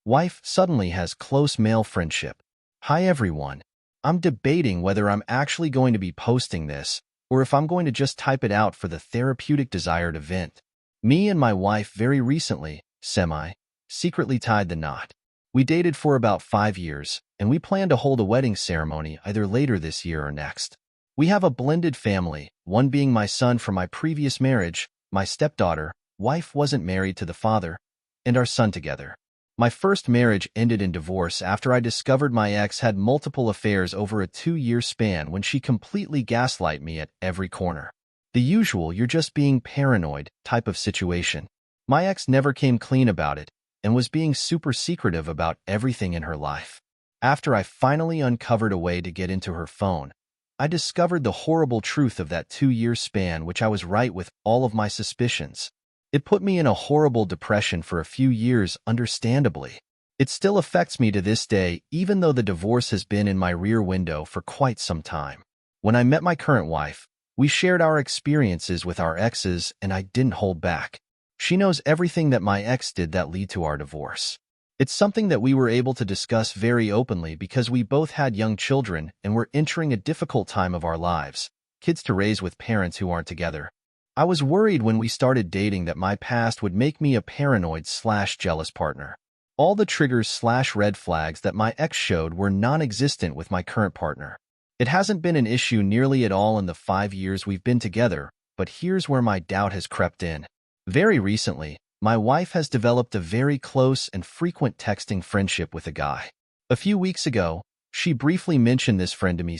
Wife suddenly has close male friendship. Hi everyone. I'm debating whether I'm actually going to be posting this or if I'm going to just type it out for the therapeutic desired event. Me and my wife very recently, secretly tied the knot. We dated for about 5 years, and we plan to hold a wedding ceremony either later this year or next. We have a blended family, one being my son from my previous marriage, my stepdaughter, wife wasn't married to the father, and our son together. My first marriage ended in divorce after I discovered my ex had multiple affairs over a 2-year span when she completely gaslighted me at every corner. The usual "you're just being paranoid" type of situation. My ex never came clean about it and was being super secretive about everything in her life. After I finally uncovered a way to get into her phone, I discovered the horrible truth of that 2-year span, which I was right with all of my suspicions. It put me in a horrible depression for a few years, understandably. It still affects me to this day, even though the divorce has been in my rear window for quite some time. When I met my current wife, we shared our experiences with our exes, and I didn't hold back. She knows everything that my ex did that led to our divorce. It's something that we were able to discuss very openly because we both had young children and were entering a difficult time of our lives, kids to raise with parents who aren't together. I was worried when we started dating that my past would make me a paranoid/jealous partner. All the triggers/red flags that my ex showed were non-existent with my current partner. It hasn't been an issue nearly at all in the 5 years we've been together, but here's where my doubt has crept in. Very recently, my wife has developed a very close and frequent texting friendship with a guy. A few weeks ago, she briefly mentioned this friend to me,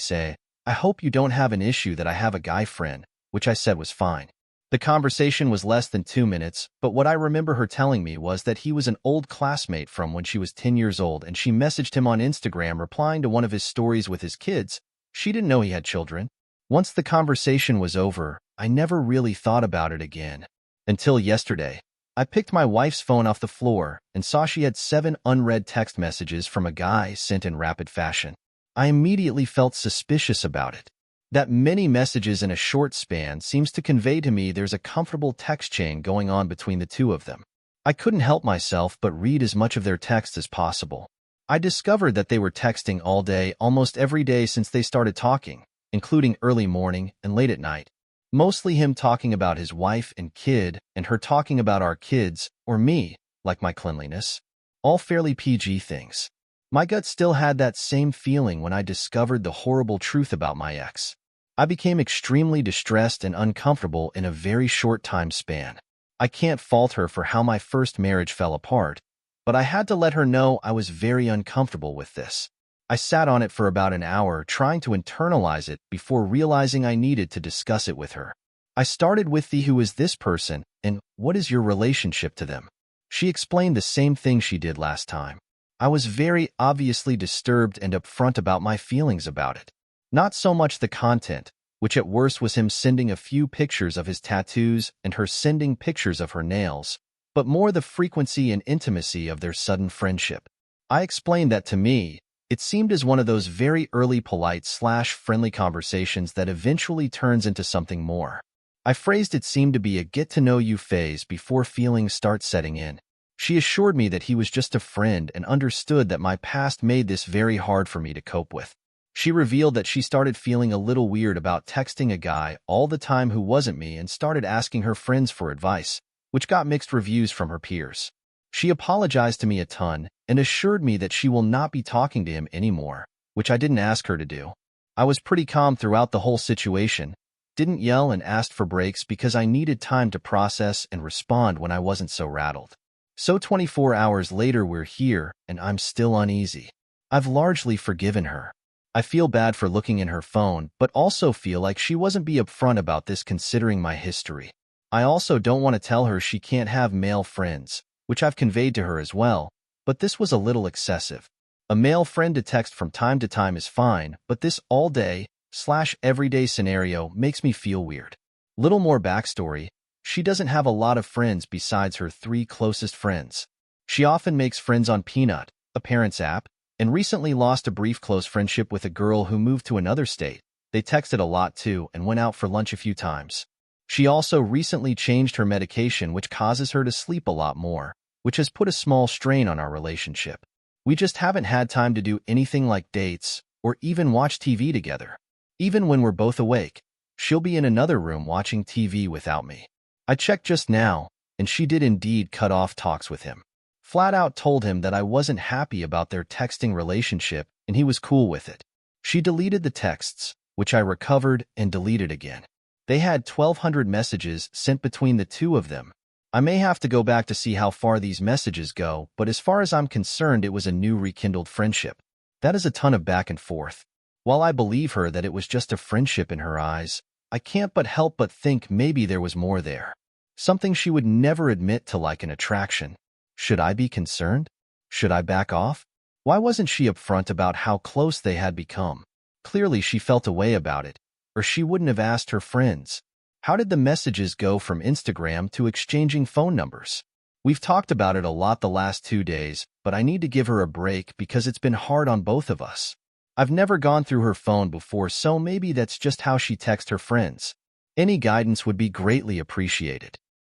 "I hope you don't have an issue that I have a guy friend," which I said was fine. The conversation was less than 2 minutes, but what I remember her telling me was that he was an old classmate from when she was 10 years old, and she messaged him on Instagram replying to one of his stories with his kids. She didn't know he had children. Once the conversation was over, I never really thought about it again. Until yesterday, I picked my wife's phone off the floor and saw she had 7 unread text messages from a guy sent in rapid fashion. I immediately felt suspicious about it. That many messages in a short span seems to convey to me there's a comfortable text chain going on between the two of them. I couldn't help myself but read as much of their text as possible. I discovered that they were texting all day, almost every day since they started talking, including early morning and late at night. Mostly him talking about his wife and kid, and her talking about our kids, or me, like my cleanliness. All fairly PG things. My gut still had that same feeling when I discovered the horrible truth about my ex. I became extremely distressed and uncomfortable in a very short time span. I can't fault her for how my first marriage fell apart, but I had to let her know I was very uncomfortable with this. I sat on it for about an hour trying to internalize it before realizing I needed to discuss it with her. I started with the "who is this person and what is your relationship to them?" She explained the same thing she did last time. I was very obviously disturbed and upfront about my feelings about it. Not so much the content, which at worst was him sending a few pictures of his tattoos and her sending pictures of her nails, but more the frequency and intimacy of their sudden friendship. I explained that to me, it seemed as one of those very early polite/friendly conversations that eventually turns into something more. I phrased it seemed to be a get-to-know-you phase before feelings start setting in. She assured me that he was just a friend and understood that my past made this very hard for me to cope with. She revealed that she started feeling a little weird about texting a guy all the time who wasn't me and started asking her friends for advice, which got mixed reviews from her peers. She apologized to me a ton and assured me that she will not be talking to him anymore, which I didn't ask her to do. I was pretty calm throughout the whole situation, didn't yell and asked for breaks because I needed time to process and respond when I wasn't so rattled. So 24 hours later we're here, and I'm still uneasy. I've largely forgiven her. I feel bad for looking in her phone, but also feel like she wasn't be upfront about this considering my history. I also don't want to tell her she can't have male friends, which I've conveyed to her as well, but this was a little excessive. A male friend to text from time to time is fine, but this all-day/everyday scenario makes me feel weird. Little more backstory. She doesn't have a lot of friends besides her 3 closest friends. She often makes friends on Peanut, a parent's app, and recently lost a brief close friendship with a girl who moved to another state. They texted a lot too and went out for lunch a few times. She also recently changed her medication, which causes her to sleep a lot more, which has put a small strain on our relationship. We just haven't had time to do anything like dates or even watch TV together. Even when we're both awake, she'll be in another room watching TV without me. I checked just now, and she did indeed cut off talks with him. Flat out told him that I wasn't happy about their texting relationship and he was cool with it. She deleted the texts, which I recovered and deleted again. They had 1,200 messages sent between the two of them. I may have to go back to see how far these messages go, but as far as I'm concerned, it was a new rekindled friendship. That is a ton of back and forth. While I believe her that it was just a friendship in her eyes, I can't but help but think maybe there was more there. Something she would never admit to, like an attraction. Should I be concerned? Should I back off? Why wasn't she upfront about how close they had become? Clearly she felt a way about it, or she wouldn't have asked her friends. How did the messages go from Instagram to exchanging phone numbers? We've talked about it a lot the last 2 days, but I need to give her a break because it's been hard on both of us. I've never gone through her phone before, so maybe that's just how she texts her friends. Any guidance would be greatly appreciated.